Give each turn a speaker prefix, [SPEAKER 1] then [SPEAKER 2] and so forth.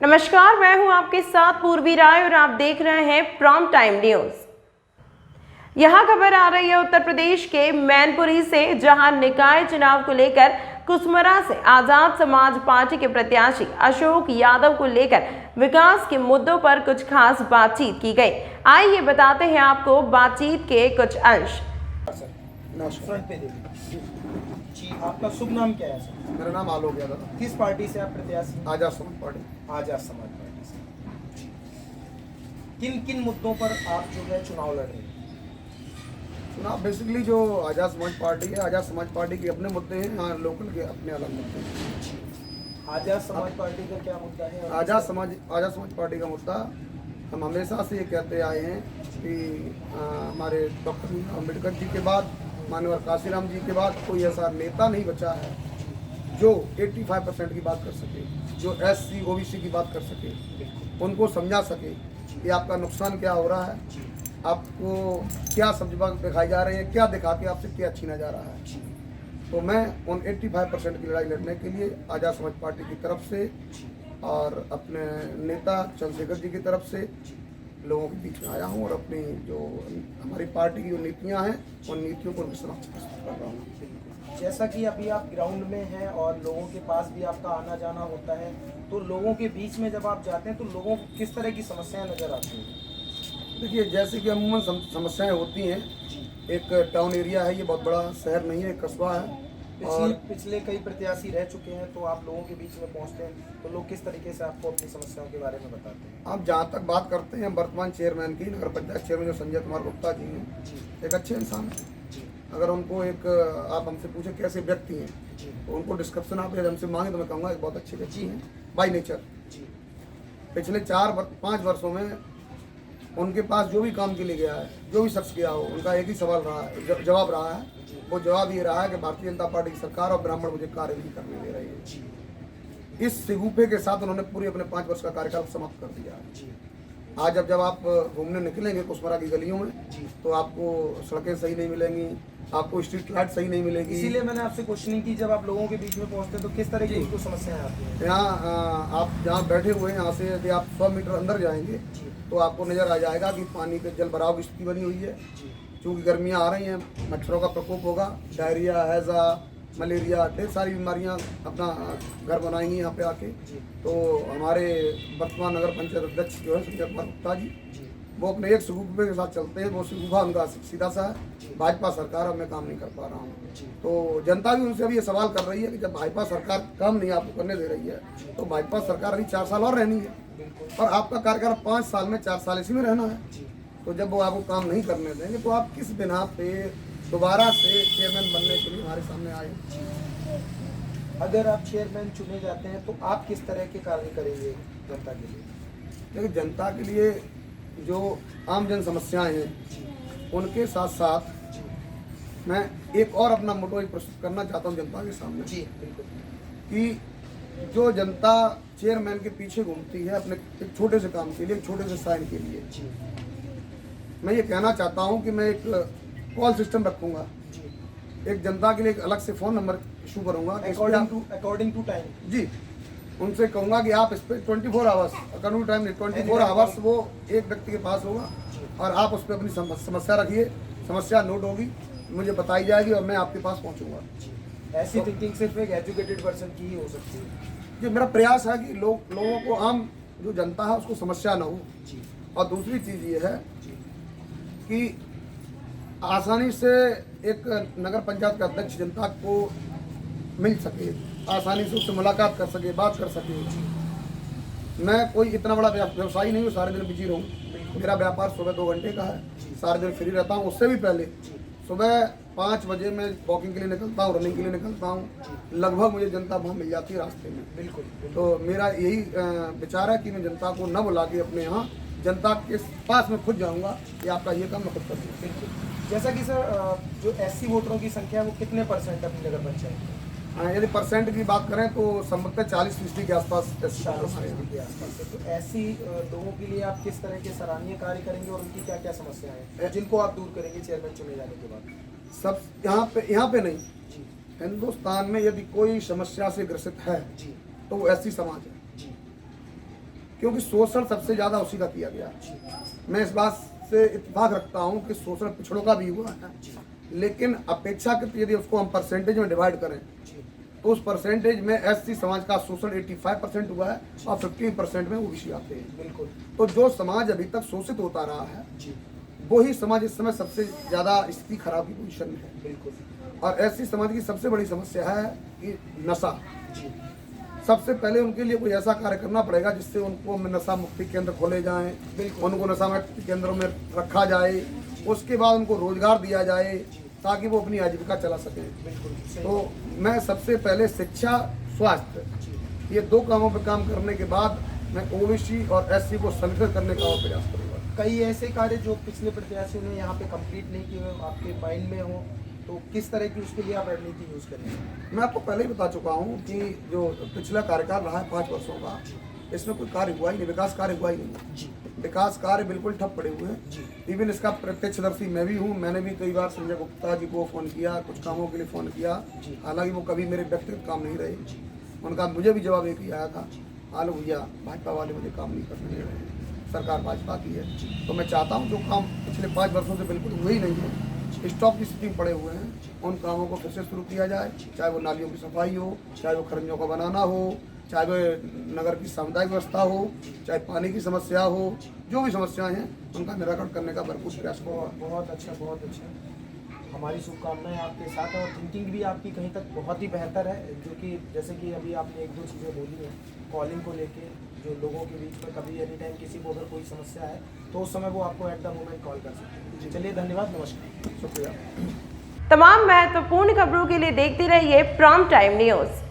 [SPEAKER 1] नमस्कार, मैं हूं आपके साथ पूर्वी राय और आप देख रहे हैं प्राइम टाइम न्यूज। यहां खबर आ रही है उत्तर प्रदेश के मैनपुरी से, जहां निकाय चुनाव को लेकर कुसमरा से आजाद समाज पार्टी के प्रत्याशी अशोक यादव को लेकर विकास के मुद्दों पर कुछ खास बातचीत की गई। आइए बताते हैं आपको बातचीत के कुछ अंश।
[SPEAKER 2] फ्रंट पे देखिए जी, आपका शुभ नाम क्या है सर?
[SPEAKER 3] मेरा नाम आलोक यादव।
[SPEAKER 2] किस पार्टी से आप प्रत्याशी?
[SPEAKER 3] आजाद समाज पार्टी।
[SPEAKER 2] आजाद समाज पार्टी से। किन किन मुद्दों पर आप जो है चुनाव लड़ रहे हैं?
[SPEAKER 3] चुनाव बेसिकली जो आजाद समाज पार्टी है, आजाद समाज पार्टी के अपने मुद्दे हैं, यहाँ लोकल के अपने अलग मुद्दे हैं।
[SPEAKER 2] आजाद समाज पार्टी का क्या मुद्दा है?
[SPEAKER 3] आजाद समाज पार्टी का मुद्दा, हम हमेशा से ये कहते आए हैं कि हमारे डॉक्टर भीमराव अम्बेडकर जी के बाद, माननीय काशीराम जी के बाद कोई ऐसा नेता नहीं बचा है जो 85% की बात कर सके, जो SC OBC की बात कर सके, उनको समझा सके कि आपका नुकसान क्या हो रहा है, आपको क्या सब्जी दिखाई जा रहे हैं, क्या दिखा के आपसे क्या छीना जा रहा है। तो मैं उन 85% की लड़ाई लड़ने के लिए आजाद समाज पार्टी की तरफ से और अपने नेता चंद्रशेखर जी की तरफ से लोगों के बीच में आया हूं और अपनी जो हमारी पार्टी की जो नीतियां हैं उन नीतियों को समक्ष प्रस्तुत कर रहा हूँ।
[SPEAKER 2] जैसा कि अभी आप ग्राउंड में हैं और लोगों के पास भी आपका आना जाना होता है, तो लोगों के बीच में जब आप जाते हैं तो लोगों को किस तरह की समस्याएं नजर आती हैं?
[SPEAKER 3] देखिए, जैसे कि अमूमन समस्याएं होती हैं, एक टाउन एरिया है, ये बहुत बड़ा शहर नहीं है, कस्बा है। और
[SPEAKER 2] पिछले कई प्रत्याशी रह चुके हैं, तो आप लोगों के बीच में पहुंचते हैं तो लोग किस तरीके से आपको अपनी समस्याओं के बारे में बताते हैं?
[SPEAKER 3] आप जहाँ तक बात करते हैं वर्तमान चेयरमैन की, नगर पंचायत चेयरमैन जो संजय कुमार गुप्ता जी हैं, एक अच्छे इंसान हैं। अगर उनको एक आप हमसे पूछे कैसे व्यक्ति हैं, तो उनको डिस्क्रिप्शन आप हमसे मांगे तो मैं कहूँगा एक बहुत अच्छे व्यक्ति हैं बाई नेचर। पिछले 4-5 वर्षों में उनके पास जो भी काम के लिए गया है, जो भी शख्स गया हो, उनका एक ही सवाल रहा है, जवाब रहा है। वो जवाब ये रहा है कि भारतीय जनता पार्टी की सरकार और ब्राह्मण मुझे कार्य नहीं करने दे रही है। इस सिगुफे के साथ उन्होंने पूरे अपने 5 वर्ष का कार्यकाल समाप्त कर दिया है। आज जब आप घूमने निकलेंगे कुसमरा की गलियों में, तो आपको सड़कें सही नहीं मिलेंगी, आपको स्ट्रीट लाइट सही नहीं मिलेगी।
[SPEAKER 2] इसीलिए मैंने आपसे क्वेश्चनिंग की, जब आप लोगों के बीच में पहुंचते हैं तो किस तरह की उनको समस्याएं आती हैं?
[SPEAKER 3] यहाँ आप जहाँ बैठे हुए हैं, यहाँ से यदि आप 100 मीटर अंदर जाएंगे तो आपको नज़र आ जाएगा कि पानी के जल भराव की स्थिति बनी हुई है। क्योंकि गर्मियाँ आ रही हैं, मच्छरों का प्रकोप होगा, डायरिया, हैज़ा, मलेरिया, ढेर सारी बीमारियां अपना घर बनाएंगी यहाँ पे आके। तो हमारे वर्तमान नगर पंचायत अध्यक्ष जो है संजय कुमार गुप्ता जी, वो अपने एक सुगुफे के साथ चलते हैं। वो सुगुफा उनका सीधा सा है, भाजपा सरकार अब मैं काम नहीं कर पा रहा हूँ। तो जनता भी उनसे अभी ये सवाल कर रही है कि जब भाजपा सरकार काम नहीं आपको करने दे रही है, तो भाजपा सरकार अभी 4 साल और रहनी है और आपका कार्यकाल 5 साल में 4 साल इसी में रहना है। तो जब वो आपको काम नहीं करने देंगे तो आप किस बिना पे दोबारा से चेयरमैन बनने के लिए हमारे सामने आए?
[SPEAKER 2] अगर आप चेयरमैन चुने जाते हैं तो आप किस तरह के कार्य करेंगे जनता के लिए?
[SPEAKER 3] देखिए, जनता के लिए जो आम जन समस्याएं हैं उनके साथ साथ मैं एक और अपना मोटो प्रस्तुत करना चाहता हूं जनता के सामने।
[SPEAKER 2] जी बिल्कुल।
[SPEAKER 3] कि जो जनता चेयरमैन के पीछे घूमती है अपने एक छोटे से काम के लिए, एक छोटे से साइन के लिए, मैं ये कहना चाहता हूं कि मैं एक कॉल सिस्टम रखूंगा, एक जनता के लिए एक अलग से फ़ोन नंबर इशू करूंगा
[SPEAKER 2] अकॉर्डिंग टू टाइम।
[SPEAKER 3] जी, उनसे कहूँगा कि आप इस पर 24 आवर्स, अकॉर्डिंग टाइम नहीं, 24 आवर्स वो एक व्यक्ति के पास होगा और आप उस पर अपनी समस्या रखिए, समस्या नोट होगी, मुझे बताई जाएगी और मैं आपके पास पहुँचूँगा।
[SPEAKER 2] ऐसी थिंकिंग सिर्फ एक एजुकेटेड पर्सन की ही हो सकती है।
[SPEAKER 3] जी, मेरा प्रयास है कि लोगों को, आम जो जनता है उसको समस्या न हो। और दूसरी चीज़ ये है कि आसानी से एक नगर पंचायत का अध्यक्ष जनता को मिल सके, आसानी से उससे मुलाकात कर सके, बात कर सके। मैं कोई इतना बड़ा व्यवसायी नहीं हूँ, सारे दिन बिजी रहूँ। मेरा व्यापार सुबह 2 घंटे का है, सारे दिन फ्री रहता हूँ। उससे भी पहले सुबह 5 बजे मैं वॉकिंग के लिए निकलता हूँ, रनिंग के लिए निकलता हूँ। लगभग मुझे जनता वहाँ मिल जाती है रास्ते में।
[SPEAKER 2] बिल्कुल।
[SPEAKER 3] तो मेरा यही विचार है कि मैं जनता को न बुला के अपने यहाँ जनता के पास में खुद जाऊँगा कि आपका ये काम मैं खुद करूँगा।
[SPEAKER 2] बिल्कुल। जैसा कि सर, जो SC वोटरों की संख्या है वो कितने % अपनी नगर पंचायत में?
[SPEAKER 3] यदि परसेंट की बात करें तो संभवतः 40% के आसपास
[SPEAKER 2] के आसपास है। तो ऐसी लोगों के लिए आप किस तरह के सराहनीय कार्य करेंगे और उनकी क्या क्या समस्याएं हैं जिनको आप दूर करेंगे चेयरमैन चुने जाने के बाद?
[SPEAKER 3] सब यहाँ पे नहीं, हिंदुस्तान में यदि कोई समस्या से ग्रसित है तो वो SC समाज है। क्योंकि शोषण सबसे ज़्यादा उसी का किया गया। मैं इस बात से इत्तेफाक रखता हूँ कि शोषण पिछड़ों का भी हुआ है, लेकिन अपेक्षाकृत यदि उसको हम परसेंटेज में डिवाइड करें तो उस परसेंटेज में एससी समाज का शोषण 85% हुआ है और 15% में ओबीसी आते हैं।
[SPEAKER 2] बिल्कुल।
[SPEAKER 3] तो जो समाज अभी तक शोषित होता रहा है वही समाज इस समय सबसे ज़्यादा स्थिति खराब की पोजीशन में है।
[SPEAKER 2] बिल्कुल।
[SPEAKER 3] और ऐसी समाज की सबसे बड़ी समस्या है कि नशा।
[SPEAKER 2] जी।
[SPEAKER 3] सबसे पहले उनके लिए कोई ऐसा कार्य करना पड़ेगा जिससे उनको नशा मुक्ति केंद्र खोले जाएं, उनको नशा मुक्ति केंद्रों में रखा जाए, उसके बाद उनको रोजगार दिया जाए ताकि वो अपनी आजीविका चला सकें।
[SPEAKER 2] बिल्कुल।
[SPEAKER 3] तो मैं सबसे पहले शिक्षा, स्वास्थ्य, ये 2 कामों पर काम करने के बाद मैं ओबीसी और एससी को संगठित करने का और प्रयास करूँगा।
[SPEAKER 2] कई ऐसे कार्य जो पिछले प्रत्याशियों ने यहाँ पे कंप्लीट नहीं किए हुए आपके माइंड में हो, तो किस तरह की उसके लिए आप रणनीति यूज करेंगे?
[SPEAKER 3] मैं आपको पहले ही बता चुका हूँ कि जो पिछला कार्यकाल रहा है 5 वर्षों का, इसमें कोई कार्य हुआ ही नहीं, विकास कार्य हुआ ही नहीं।
[SPEAKER 2] जी।
[SPEAKER 3] विकास कार्य बिल्कुल ठप पड़े हुए हैं।
[SPEAKER 2] जी।
[SPEAKER 3] इवन इसका प्रत्यक्षदर्शी मैं भी हूँ। मैंने भी कई बार संजय गुप्ता जी को फ़ोन किया, कुछ कामों के लिए फ़ोन किया, हालांकि वो कभी मेरे व्यक्तिगत काम नहीं रहे। उनका मुझे भी जवाब एक ही आया था, आलो भैया भाजपा वाले मुझे काम नहीं करने दे रहे हैं, सरकार भाजपा की है। तो मैं चाहता हूँ जो काम पिछले 5 वर्षों से बिल्कुल हुए ही नहीं है, स्टॉक की स्थिति में पड़े हुए हैं, उन कामों को फिर से शुरू किया जाए। चाहे वो नालियों की सफाई हो, चाहे वो खरंजों का बनाना हो, चाहे वो नगर की सामुदायिक व्यवस्था हो, चाहे पानी की समस्या हो, जो भी समस्याएं हैं उनका निराकरण करने का भरपूर प्रयास करूँगा।
[SPEAKER 2] बहुत अच्छा, बहुत अच्छा। हमारी शुभकामनाएं आपके साथ हैं और थिंकिंग भी आपकी कहीं तक बहुत ही बेहतर है, जो कि जैसे कि अभी आपने 1-2 चीज़ें बोली हैं कॉलिंग को लेके, जो लोगों के बीच में कभी एनी टाइम किसी को अगर कोई समस्या है तो उस समय वो आपको एट द मोमेंट कॉल कर सकते हैं। चलिए, धन्यवाद, नमस्कार,
[SPEAKER 3] शुक्रिया।
[SPEAKER 1] तमाम महत्वपूर्ण खबरों के लिए देखते रहिए प्राइम टाइम न्यूज़।